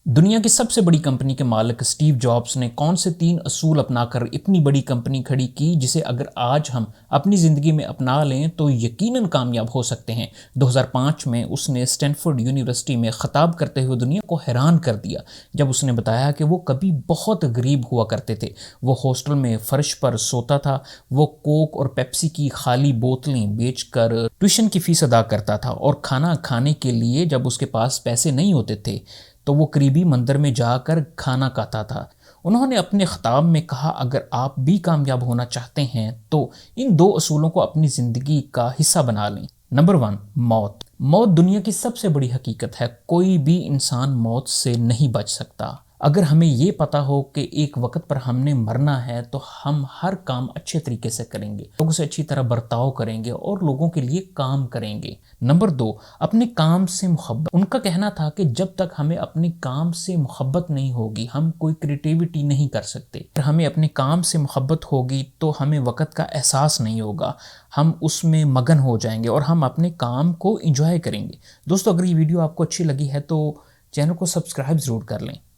دنیا کی سب سے بڑی کمپنی کے مالک اسٹیو جابس نے کون سے 3 اصول اپنا کر اتنی بڑی کمپنی کھڑی کی جسے اگر آج ہم اپنی زندگی میں اپنا لیں تو یقیناً کامیاب ہو سکتے ہیں۔ 2005 میں اس نے اسٹینفورڈ یونیورسٹی میں خطاب کرتے ہوئے دنیا کو حیران کر دیا جب اس نے بتایا کہ وہ کبھی بہت غریب ہوا کرتے تھے۔ وہ ہاسٹل میں فرش پر سوتا تھا، وہ کوک اور پیپسی کی خالی بوتلیں بیچ کر ٹیوشن کی فیس ادا کرتا تھا، اور کھانا کھانے کے لیے جب اس کے پاس پیسے نہیں ہوتے تھے تو وہ قریبی مندر میں جا کر کھانا کھاتا تھا۔ انہوں نے اپنے خطاب میں کہا، اگر آپ بھی کامیاب ہونا چاہتے ہیں تو ان 2 اصولوں کو اپنی زندگی کا حصہ بنا لیں۔ نمبر 1، موت۔ موت دنیا کی سب سے بڑی حقیقت ہے۔ کوئی بھی انسان موت سے نہیں بچ سکتا۔ اگر ہمیں یہ پتا ہو کہ ایک وقت پر ہم نے مرنا ہے تو ہم ہر کام اچھے طریقے سے کریں گے، لوگوں سے اچھی طرح برتاؤ کریں گے اور لوگوں کے لیے کام کریں گے۔ نمبر 2، اپنے کام سے محبت۔ ان کا کہنا تھا کہ جب تک ہمیں اپنے کام سے محبت نہیں ہوگی ہم کوئی کریٹیوٹی نہیں کر سکتے۔ اگر ہمیں اپنے کام سے محبت ہوگی تو ہمیں وقت کا احساس نہیں ہوگا، ہم اس میں مگن ہو جائیں گے اور ہم اپنے کام کو انجوائے کریں گے۔ دوستو، اگر یہ ویڈیو آپ کو اچھی لگی ہے تو چینل کو سبسکرائب ضرور کر لیں۔